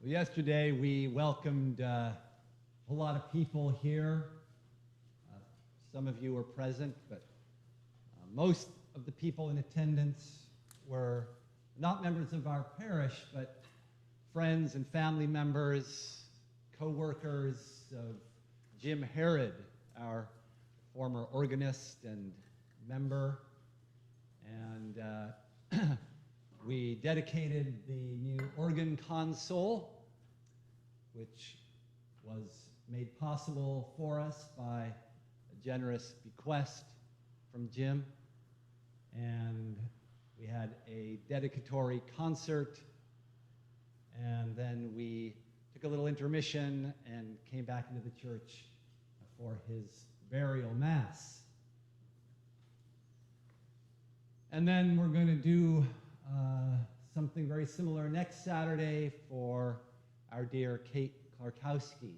Well, yesterday we welcomed a lot of people here. Some of you were present, but most of the people in attendance were not members of our parish, but friends and family members, co-workers of Jim Herod, our former organist and member. And we dedicated the new organ console, which was made possible for us by a generous bequest from Jim. And we had a dedicatory concert, and then we took a little intermission and came back into the church for his burial mass. And then we're going to do something very similar next Saturday for our dear Kate Klarkowski.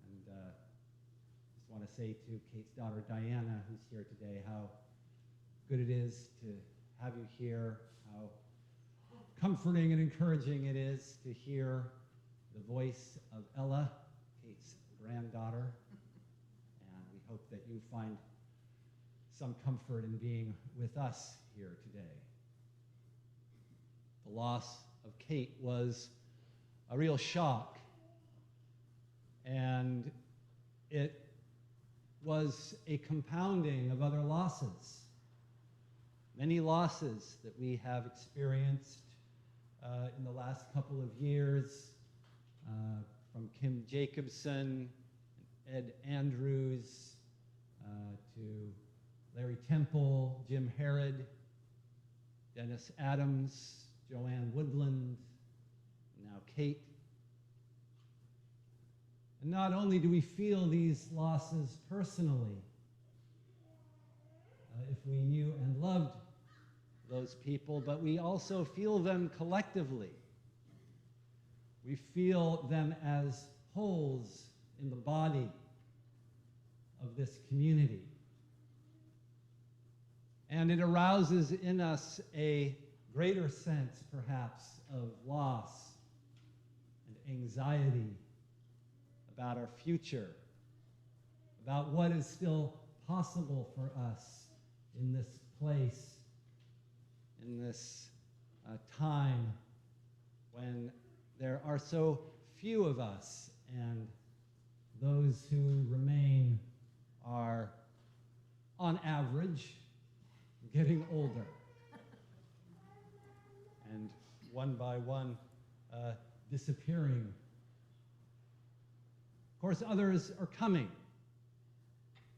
And just want to say to Kate's daughter Diana, who's here today, how good it is to have you here, how comforting and encouraging it is to hear the voice of Ella, Kate's granddaughter. And we hope that you find some comfort in being with us here today. The loss of Kate was a real shock, and it was a compounding of other losses. Many losses that we have experienced in the last couple of years, from Kim Jacobson, Ed Andrews, to Larry Temple, Jim Herod, Dennis Adams, Joanne Woodland, and now Kate. And not only do we feel these losses personally, if we knew and loved those people, but we also feel them collectively. We feel them as wholes in the body of this community. And it arouses in us a greater sense, perhaps, of loss and anxiety about our future, about what is still possible for us in this place, in this time when there are so few of us, and those who remain are, on average, getting older. And one by one, disappearing. Of course, others are coming,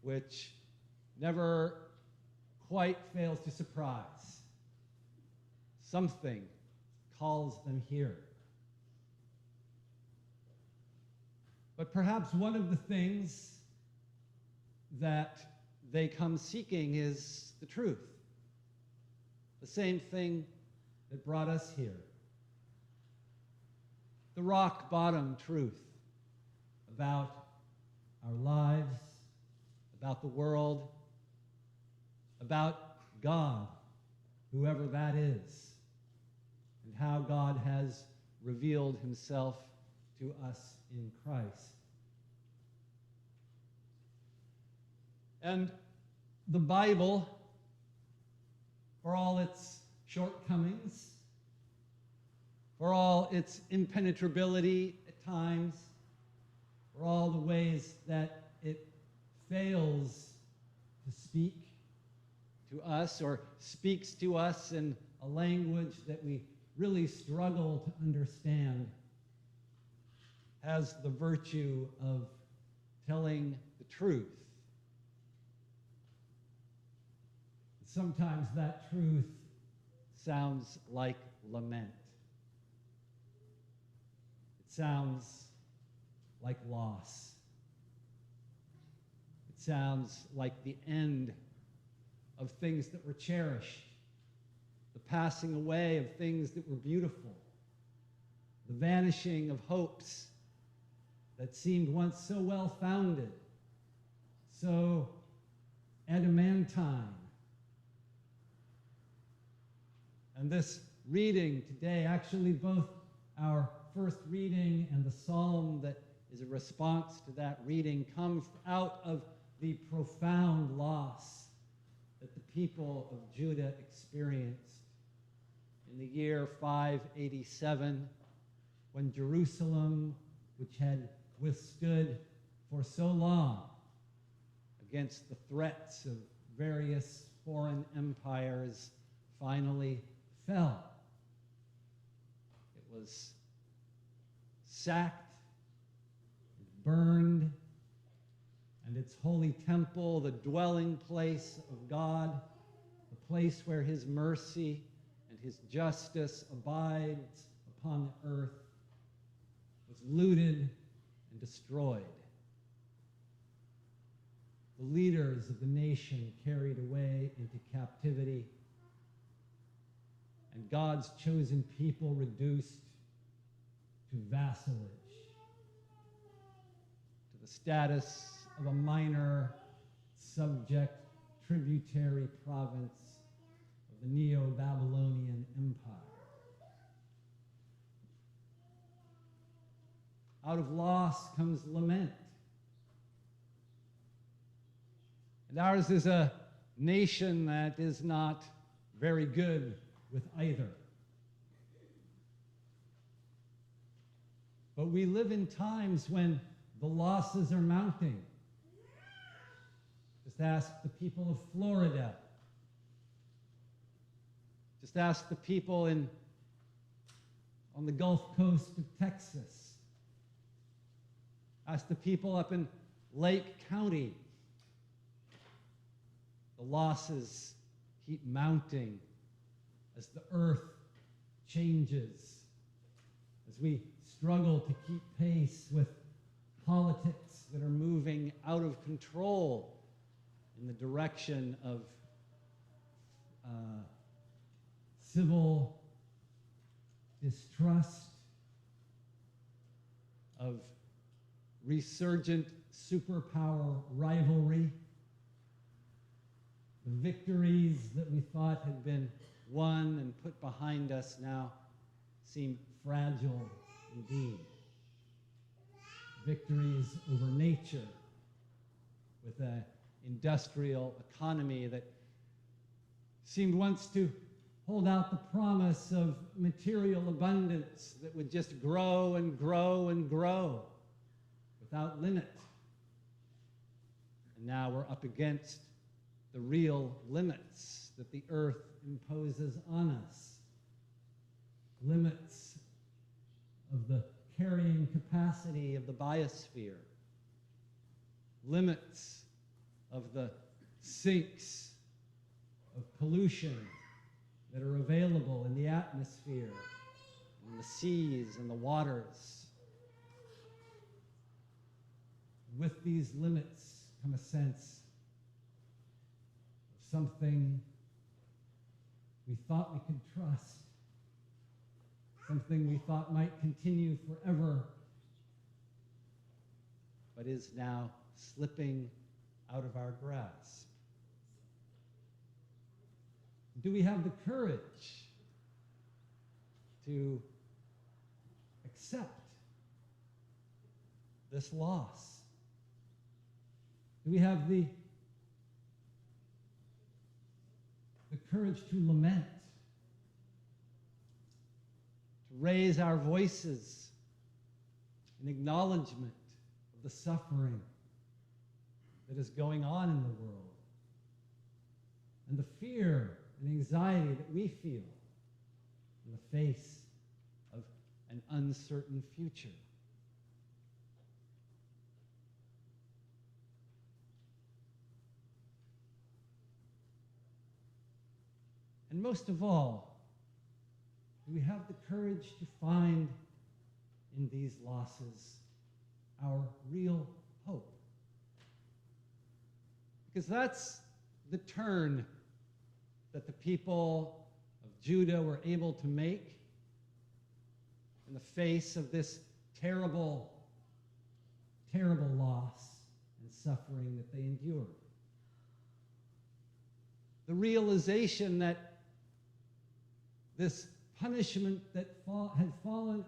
which never quite fails to surprise. Something calls them here. But perhaps one of the things that they come seeking is the truth. The same thing that brought us here. The rock bottom truth about our lives, about the world, about God, whoever that is, and how God has revealed himself to us in Christ. And the Bible, for all its shortcomings, for all its impenetrability at times, for all the ways that it fails to speak to us or speaks to us in a language that we really struggle to understand, has the virtue of telling the truth. Sometimes that truth sounds like lament. It sounds like loss. It sounds like the end of things that were cherished, the passing away of things that were beautiful, the vanishing of hopes that seemed once so well-founded, so adamantine. And this reading today, actually both Our first reading and the psalm that is a response to that reading come out of the profound loss that the people of Judah experienced in the year 587, when Jerusalem, which had withstood for so long against the threats of various foreign empires, finally fell. It was sacked, burned, and its holy temple, the dwelling place of God, the place where his mercy and his justice abides upon the earth, was looted and destroyed. The leaders of the nation carried away into captivity, and God's chosen people reduced to vassalage, to the status of a minor, subject, tributary province of the Neo-Babylonian Empire. Out of loss comes lament. And ours is a nation that is not very good with either. But we live in times when the losses are mounting. Just ask the people of Florida. Just ask the people on the Gulf Coast of Texas. Ask the people up in Lake County. The losses keep mounting as the earth changes, as we struggle to keep pace with politics that are moving out of control in the direction of civil distrust, of resurgent superpower rivalry. The victories that we thought had been won and put behind us now seem fragile indeed. Victories over nature with an industrial economy that seemed once to hold out the promise of material abundance that would just grow and grow and grow without limit. And now we're up against the real limits that the earth imposes on us. Limits of the carrying capacity of the biosphere. Limits of the sinks of pollution that are available in the atmosphere, in the seas and the waters. With these limits come a sense of something we thought we could trust, something we thought might continue forever, but is now slipping out of our grasp. Do we have the courage to accept this loss? Do we have the courage to lament, to raise our voices in acknowledgement of the suffering that is going on in the world and the fear and anxiety that we feel in the face of an uncertain future? And most of all, do we have the courage to find in these losses our real hope? Because that's the turn that the people of Judah were able to make in the face of this terrible, terrible loss and suffering that they endured. The realization that this punishment that had fallen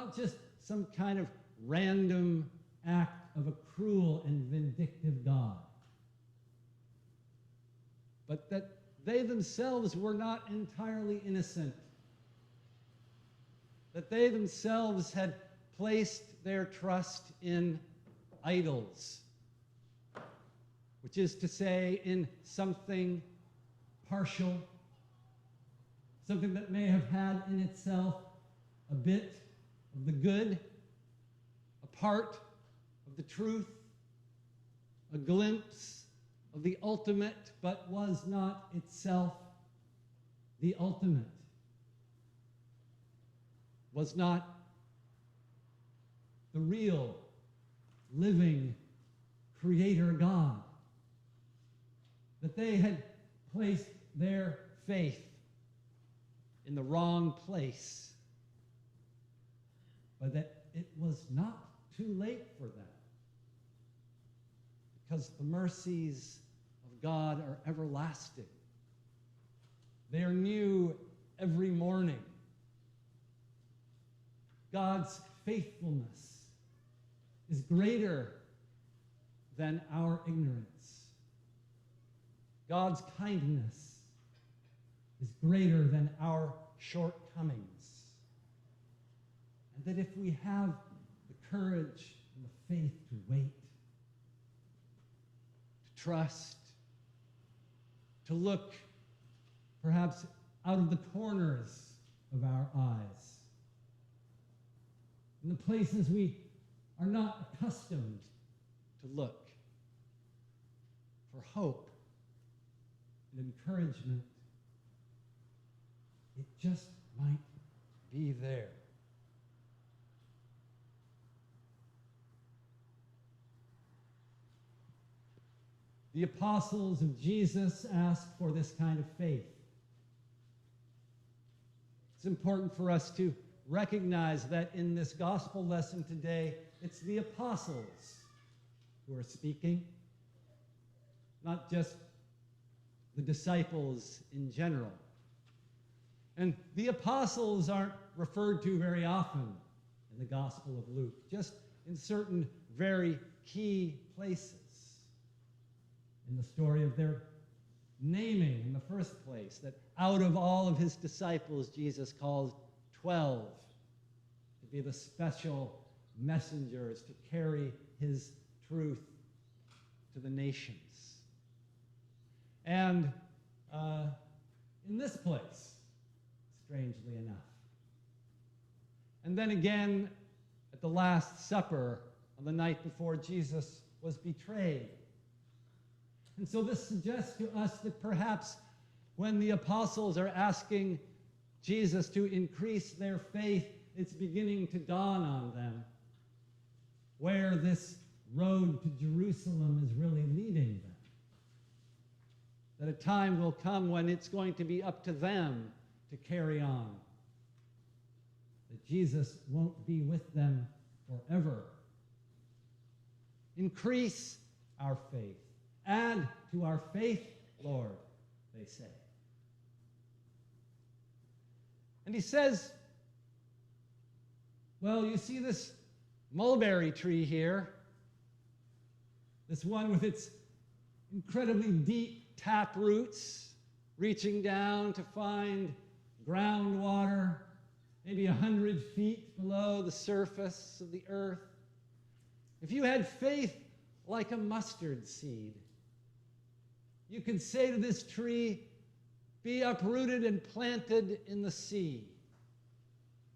not just some kind of random act of a cruel and vindictive God, but that they themselves were not entirely innocent, that they themselves had placed their trust in idols, which is to say, in something partial, something that may have had in itself a bit of the good, a part of the truth, a glimpse of the ultimate, but was not itself the ultimate, was not the real, living Creator God, that they had placed their faith in the wrong place, but that it was not too late for them, because the mercies of God are everlasting. They are new every morning. God's faithfulness is greater than our ignorance. God's kindness is greater than our shortcomings. And that if we have the courage and the faith to wait, to trust, to look perhaps out of the corners of our eyes, in the places we are not accustomed to look, for hope and encouragement, it just might be there. The apostles of Jesus asked for this kind of faith. It's important for us to recognize that in this gospel lesson today, it's the apostles who are speaking, not just the disciples in general. And the apostles aren't referred to very often in the Gospel of Luke, just in certain very key places. In the story of their naming in the first place, that out of all of his disciples, Jesus calls 12 to be the special messengers to carry his truth to the nations. And in this place, strangely enough. And then again, at the Last Supper, on the night before Jesus was betrayed. And so this suggests to us that perhaps when the apostles are asking Jesus to increase their faith, it's beginning to dawn on them where this road to Jerusalem is really leading them. That a time will come when it's going to be up to them to carry on. That Jesus won't be with them forever. Increase our faith. Add to our faith, Lord, they say. And he says, well, you see this mulberry tree here, this one with its incredibly deep tap roots, reaching down to find groundwater, maybe 100 feet below the surface of the earth. If you had faith like a mustard seed, you could say to this tree, be uprooted and planted in the sea,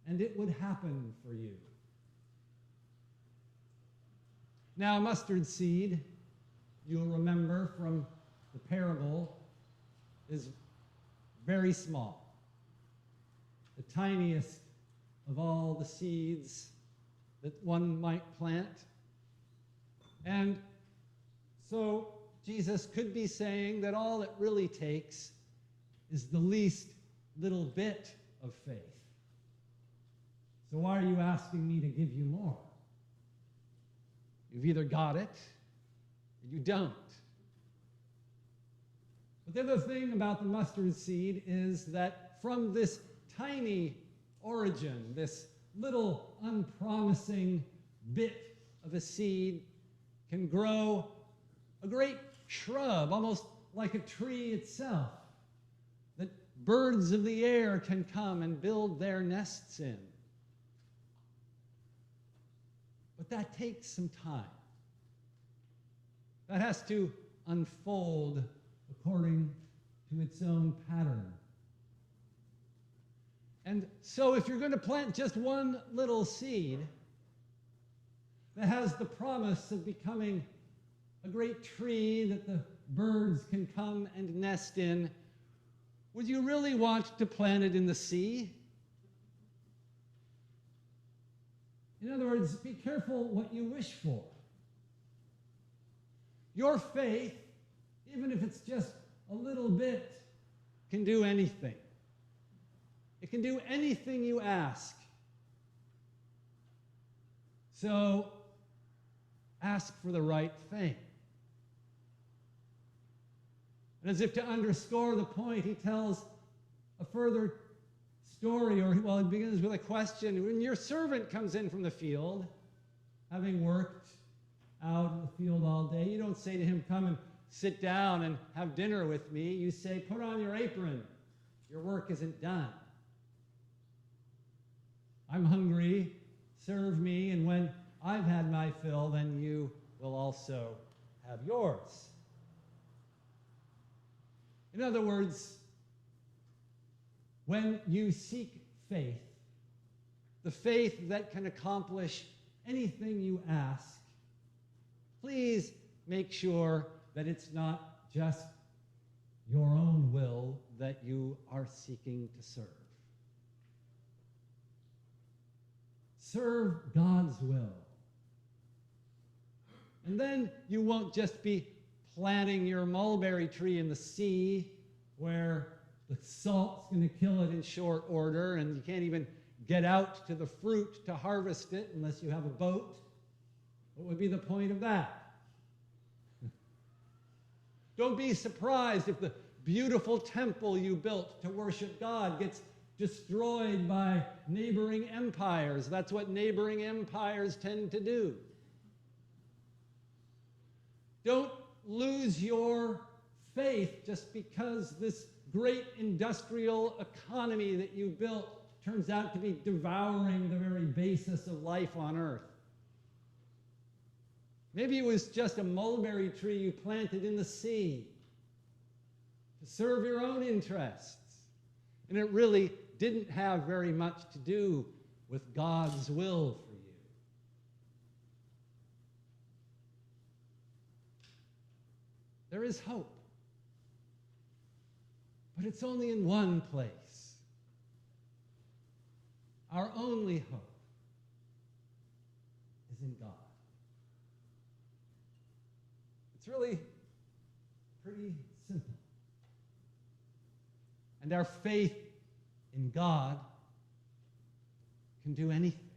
and it would happen for you. Now, a mustard seed, you'll remember from the parable, is very small, the tiniest of all the seeds that one might plant. And so Jesus could be saying that all it really takes is the least little bit of faith. So why are you asking me to give you more? You've either got it or you don't. But the other thing about the mustard seed is that from this tiny origin, this little unpromising bit of a seed can grow a great shrub, almost like a tree itself, that birds of the air can come and build their nests in. But that takes some time. That has to unfold according to its own pattern. And so if you're going to plant just one little seed that has the promise of becoming a great tree that the birds can come and nest in, would you really want to plant it in the sea? In other words, be careful what you wish for. Your faith, even if it's just a little bit, can do anything. It can do anything you ask. So, ask for the right thing. And as if to underscore the point, he tells a further story, it begins with a question. When your servant comes in from the field, having worked out in the field all day, you don't say to him, come and sit down and have dinner with me. You say, put on your apron. Your work isn't done. I'm hungry, serve me, and when I've had my fill, then you will also have yours. In other words, when you seek faith, the faith that can accomplish anything you ask, please make sure that it's not just your own will that you are seeking to serve. Serve God's will. And then you won't just be planting your mulberry tree in the sea where the salt's going to kill it in short order and you can't even get out to the fruit to harvest it unless you have a boat. What would be the point of that? Don't be surprised if the beautiful temple you built to worship God gets destroyed by neighboring empires. That's what neighboring empires tend to do. Don't lose your faith just because this great industrial economy that you built turns out to be devouring the very basis of life on earth. Maybe it was just a mulberry tree you planted in the sea to serve your own interests. And it really didn't have very much to do with God's will for you. There is hope. But it's only in one place. Our only hope is in God. It's really pretty simple. And our faith in God can do anything.